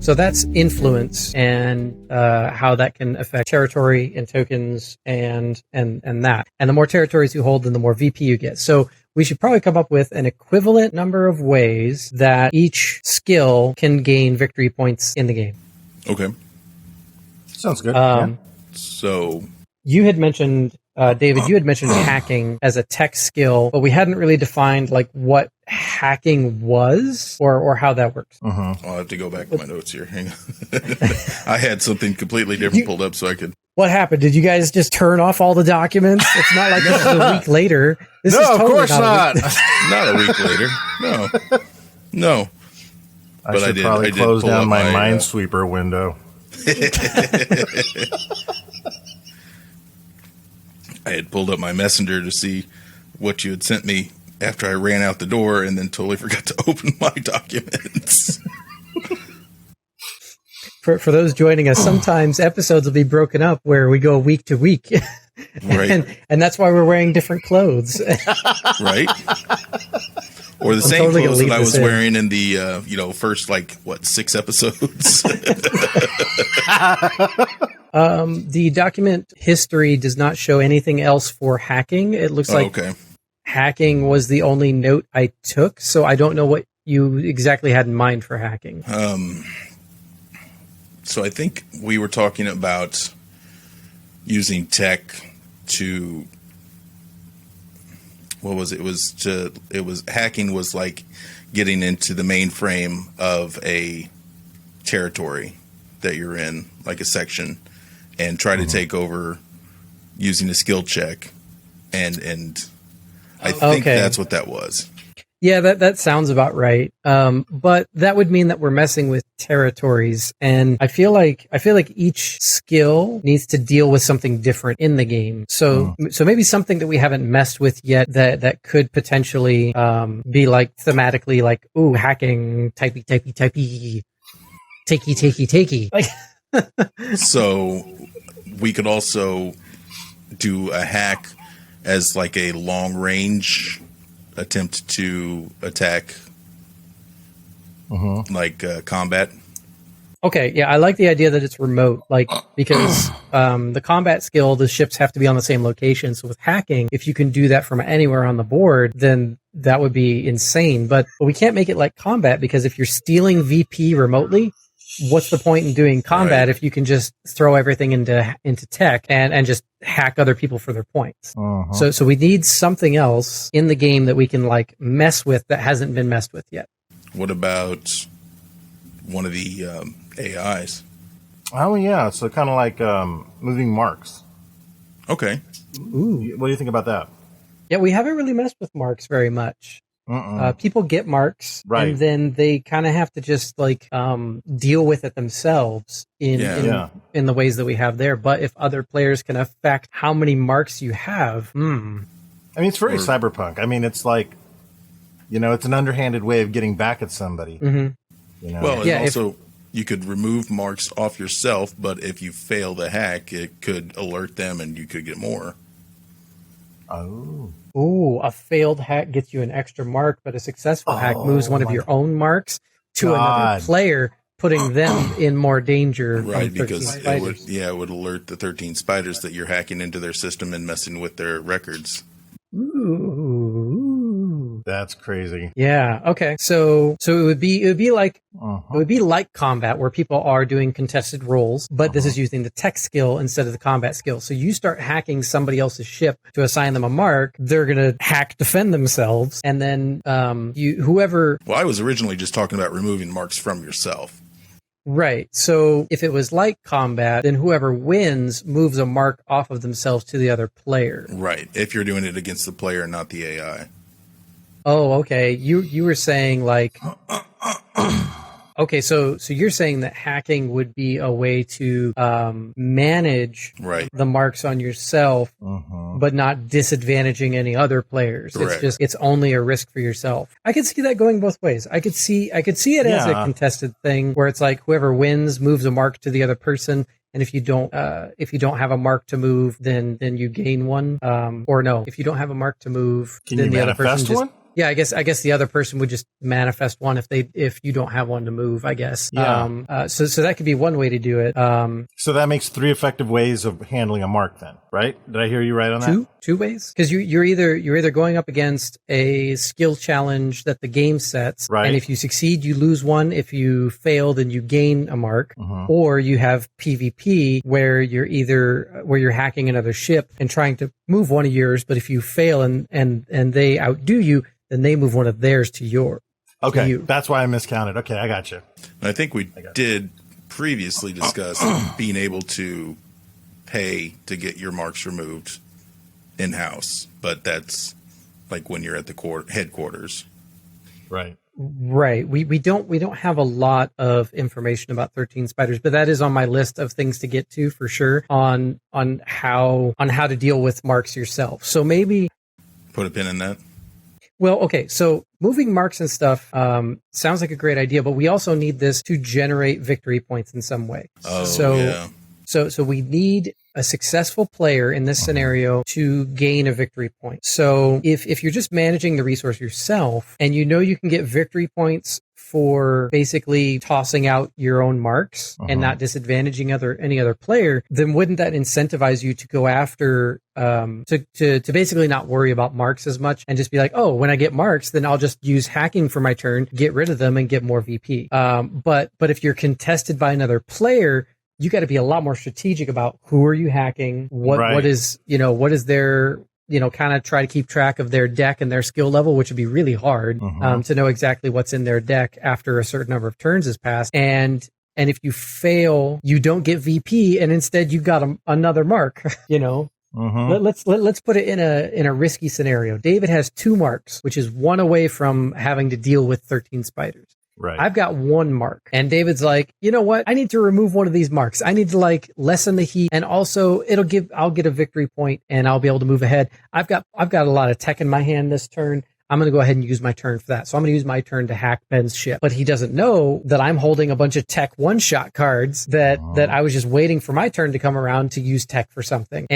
So that's influence and how that can affect territory and tokens and that. And the more territories you hold, then the more VP you get. So we should probably come up with an equivalent number of ways that each skill can gain victory points in the game. Okay. Sounds good. Yeah. So you had mentioned, David, you had mentioned hacking as a tech skill, but we hadn't really defined like what hacking was or how that works. I'll have to go back to my notes here. Hang on. I had something completely different pulled up so I could. What happened? Did you guys just turn off all the documents? It's not like this is a week later. This No, is totally of course not. Not a week later. No. I should probably close down my Minesweeper window. I had pulled up my messenger to see what you had sent me after I ran out the door and then totally forgot to open my documents. For those joining us, sometimes episodes will be broken up where we go week to week. Right. And that's why we're wearing different clothes. Right. Or the same totally clothes that I was in. wearing in the, first, 6 episodes. The document history does not show anything else for hacking. It looks like hacking was the only note I took, so I don't know what you exactly had in mind for hacking. So I think we were talking about using tech to, what was it? Hacking was like getting into the mainframe of a territory that you're in, like a section, and try to take over using a skill check. And I think that's what that was. Yeah, that sounds about right. But that would mean that we're messing with territories, and I feel like each skill needs to deal with something different in the game. So maybe something that we haven't messed with yet that could potentially be like thematically like, ooh, hacking, typey, takey. Like So we could also do a hack as like a long range attempt to attack, like combat. Okay, yeah, I like the idea that it's remote, like because the combat skill, the ships have to be on the same location. So with hacking, if you can do that from anywhere on the board, then that would be insane. But we can't make it like combat because if you're stealing VP remotely, what's the point in doing combat if you can just throw everything into tech and just hack other people for their points? So we need something else in the game that we can like mess with that hasn't been messed with yet. What about one of the AIs? Oh, yeah. So kind of like moving marks. Okay. Ooh. What do you think about that? Yeah, we haven't really messed with marks very much. People get marks, and then they kind of have to just like deal with it themselves in the ways that we have there. But if other players can affect how many marks you have, I mean, it's very cyberpunk. I mean, it's like, it's an underhanded way of getting back at somebody. Well, and also you could remove marks off yourself, but if you fail the hack, it could alert them, and you could get more. Ooh, a failed hack gets you an extra mark, but a successful hack moves one of your own marks to another player, putting them in more danger. Right, because it would alert the 13 spiders that you're hacking into their system and messing with their records. Ooh, that's crazy. Yeah. Okay. So it would be like combat where people are doing contested roles, but this is using the tech skill instead of the combat skill. So you start hacking somebody else's ship to assign them a mark. They're gonna hack defend themselves, and then whoever. Well, I was originally just talking about removing marks from yourself. Right. So if it was like combat, then whoever wins moves a mark off of themselves to the other player. Right. If you're doing it against the player, not the AI. Oh, okay. You were saying like, okay, so you're saying that hacking would be a way to manage the marks on yourself, but not disadvantaging any other players. Correct. It's only a risk for yourself. I could see that going both ways. I could see it as a contested thing where it's like whoever wins moves a mark to the other person. And if you don't have a mark to move, then you gain one. Or no, if you don't have a mark to move, can then you the other person manifest one? Yeah, I guess the other person would just manifest one if you don't have one to move, I guess. Yeah. So that could be one way to do it. So that makes 3 effective ways of handling a mark then, right? Did I hear you right on that? Two ways? Because you're either going up against a skill challenge that the game sets, Right. and if you succeed, you lose one. If you fail, then you gain a mark. Or you have PvP where you're hacking another ship and trying to move one of yours, but if you fail and they outdo you, then they move one of theirs to your. Okay, to you. That's why I miscounted. Okay, I got you. I think we did previously discuss being able to pay to get your marks removed in-house, but that's like when you're at the headquarters. Right. Right. We don't have a lot of information about 13 spiders, but that is on my list of things to get to for sure on how to deal with marks yourself. So maybe put a pin in that. Well, okay. So moving marks and stuff sounds like a great idea, but we also need this to generate victory points in some way. Oh, so, yeah. So we need a successful player in this scenario to gain a victory point. So if you're just managing the resource yourself and you know you can get victory points for basically tossing out your own marks and not disadvantaging any other player, then wouldn't that incentivize you to go after to basically not worry about marks as much and just be like, oh, when I get marks, then I'll just use hacking for my turn, get rid of them and get more VP. But if you're contested by another player, you got to be a lot more strategic about who are you hacking, what is their, kind of try to keep track of their deck and their skill level, which would be really hard to know exactly what's in their deck after a certain number of turns has passed. And if you fail, you don't get VP, and instead you got another mark. Let's put it in a risky scenario. David has 2 marks, which is 1 away from having to deal with 13 spiders. Right. I've got 1 mark, and David's like, you know what? I need to remove one of these marks. I need to lessen the heat, and also I'll get a victory point, and I'll be able to move ahead. I've got a lot of tech in my hand this turn. I'm going to go ahead and use my turn for that. So I'm going to use my turn to hack Ben's ship, but he doesn't know that I'm holding a bunch of tech one-shot cards that I was just waiting for my turn to come around to use tech for something.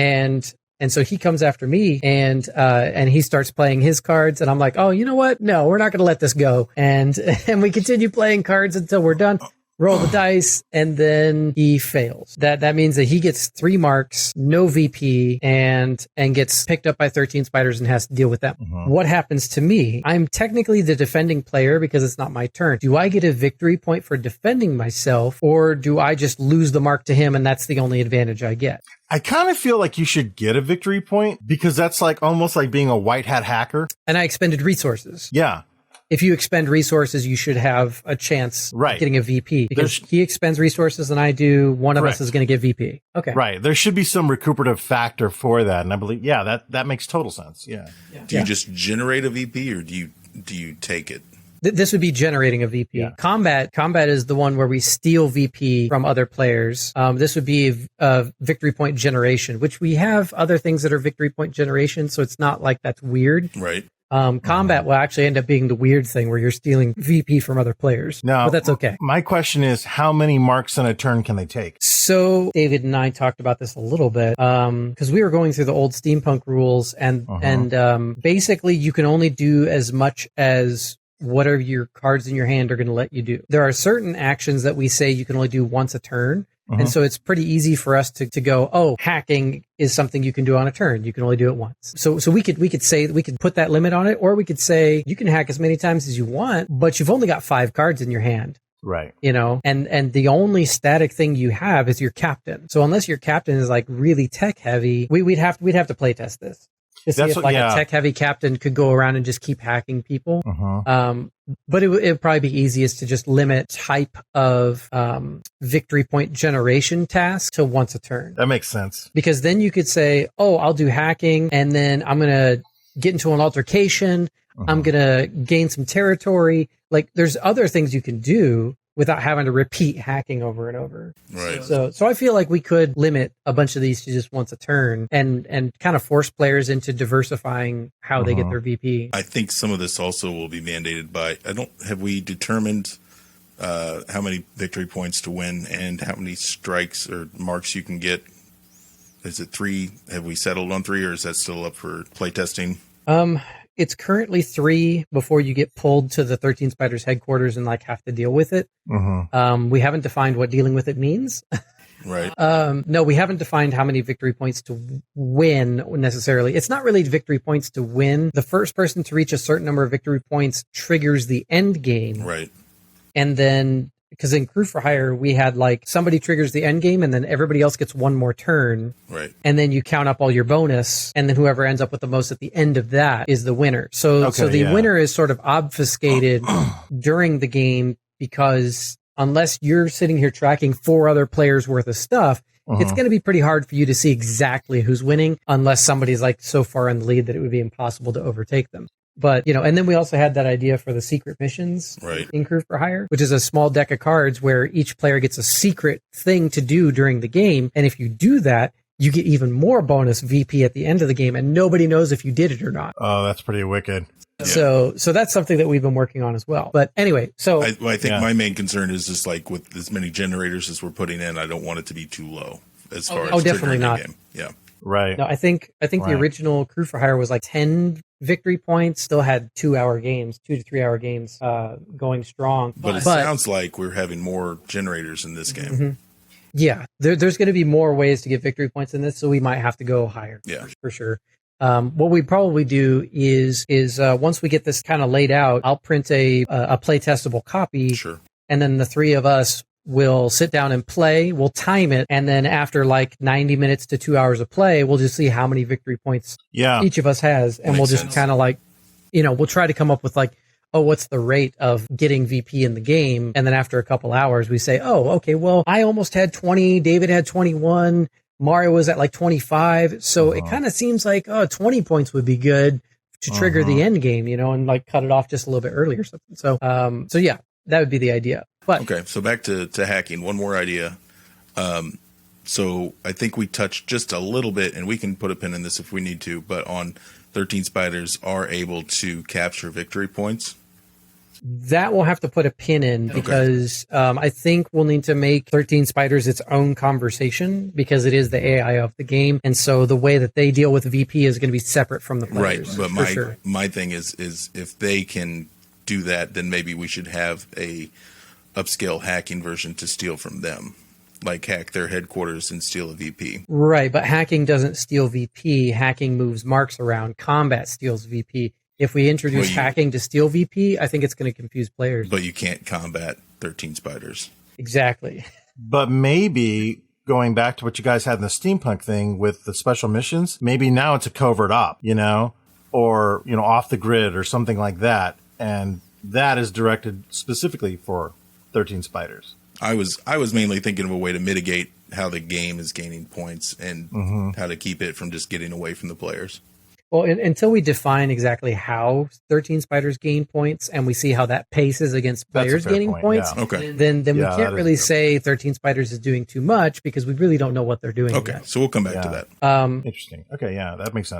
And so he comes after me and he starts playing his cards, and I'm like, oh, you know what? No, we're not going to let this go. And we continue playing cards until we're done. Roll the dice, and then he fails. That means that he gets 3 marks, no VP, and gets picked up by 13 spiders and has to deal with them. What happens to me? I'm technically the defending player because it's not my turn. Do I get a victory point for defending myself, or do I just lose the mark to him and that's the only advantage I get? I kind of feel like you should get a victory point because that's almost like being a white hat hacker. And I expended resources. Yeah. If you expend resources, you should have a chance of getting a VP because he expends resources and I do. One of us is going to get VP. Okay. Right. There should be some recuperative factor for that. And I believe, that makes total sense. Yeah. Do you just generate a VP or do you take it? This would be generating a VP. Yeah. Combat is the one where we steal VP from other players. This would be a victory point generation, which we have other things that are victory point generation. So it's not like that's weird. Right. Combat will actually end up being the weird thing where you're stealing VP from other players. No, but that's okay. My question is, how many marks in a turn can they take? So David and I talked about this a little bit because we were going through the old steampunk rules, and basically you can only do as much as whatever your cards in your hand are going to let you do. There are certain actions that we say you can only do once a turn. And so it's pretty easy for us to go, oh, hacking is something you can do on a turn. You can only do it once. So we could say that we could put that limit on it, or we could say you can hack as many times as you want, but you've only got 5 cards in your hand. Right. And the only static thing you have is your captain. So unless your captain is really tech heavy, we'd have to play test this. To see if a tech heavy captain could go around and just keep hacking people. But it would probably be easiest to just limit type of victory point generation task to once a turn. That makes sense. Because then you could say, oh, I'll do hacking and then I'm going to get into an altercation. I'm going to gain some territory. There's other things you can do without having to repeat hacking over and over. Right. So I feel like we could limit a bunch of these to just once a turn and kind of force players into diversifying how they get their VP. I think some of this also will be mandated by, have we determined how many victory points to win and how many strikes or marks you can get? Is it 3? Have we settled on 3, or is that still up for playtesting? it's currently 3 before you get pulled to the 13 Spiders headquarters and like have to deal with it. We haven't defined what dealing with it means. Right. No, we haven't defined how many victory points to win necessarily. It's not really victory points to win. The first person to reach a certain number of victory points triggers the end game. Right. And then, because in Crew for Hire, we had like somebody triggers the end game and then everybody else gets one more turn. Right. And then you count up all your bonus. And then whoever ends up with the most at the end of that is the winner. So the winner is sort of obfuscated during the game because unless you're sitting here tracking 4 other players worth of stuff, it's going to be pretty hard for you to see exactly who's winning unless somebody's like so far in the lead that it would be impossible to overtake them. But, and then we also had that idea for the secret missions in Crew for Hire, which is a small deck of cards where each player gets a secret thing to do during the game. And if you do that, you get even more bonus VP at the end of the game, and nobody knows if you did it or not. Oh, that's pretty wicked. Yeah. So that's something that we've been working on as well. But anyway, so I think my main concern is just like with as many generators as we're putting in, I don't want it to be too low as far as definitely triggering not. the game. Yeah. Right. No, I think the original Crew for Hire was like 10 victory points, still had 2-hour games, 2 to 3 hour games going strong. But it sounds like we're having more generators in this game. Yeah, there's going to be more ways to get victory points in this, so we might have to go higher. Yeah, for sure. What we probably do is once we get this kind of laid out, I'll print a play testable copy, and then the 3 of us will sit down and play. We'll time it, and then after like 90 minutes to 2 hours of play, we'll just see how many victory points each of us has, and we'll just kind of like, we'll try to come up with like, oh, what's the rate of getting VP in the game? And then after a couple hours, we say, oh, okay, well, I almost had 20. David had 21. Mario was at like 25. So it kind of seems like, 20 points would be good to trigger the end game, and like cut it off just a little bit early or something. So yeah, that would be the idea. But okay, so back to hacking. One more idea. So I think we touched just a little bit, and we can put a pin in this if we need to, but on 13 Spiders are able to capture victory points. That we'll have to put a pin in because I think we'll need to make 13 Spiders its own conversation because it is the AI of the game. And so the way that they deal with VP is going to be separate from the players. Right, but my thing is if they can do that, then maybe we should have a upscale hacking version to steal from them. Like hack their headquarters and steal a VP. Right, but hacking doesn't steal VP. Hacking moves marks around. Combat steals VP. If we introduce hacking to steal VP, I think it's going to confuse players. But you can't combat 13 Spiders. Exactly. But maybe going back to what you guys had in the steampunk thing with the special missions, maybe now it's a covert op, or, off the grid or something like that. And that is directed specifically for 13 Spiders. I was mainly thinking of a way to mitigate how the game is gaining points and how to keep it from just getting away from the players. Well, until we define exactly how 13 Spiders gain points and we see how that paces against players gaining points, then we can't really say 13 Spiders is doing too much because we really don't know what they're doing. Okay, so we'll come back to that. Interesting. Okay, yeah, that makes sense.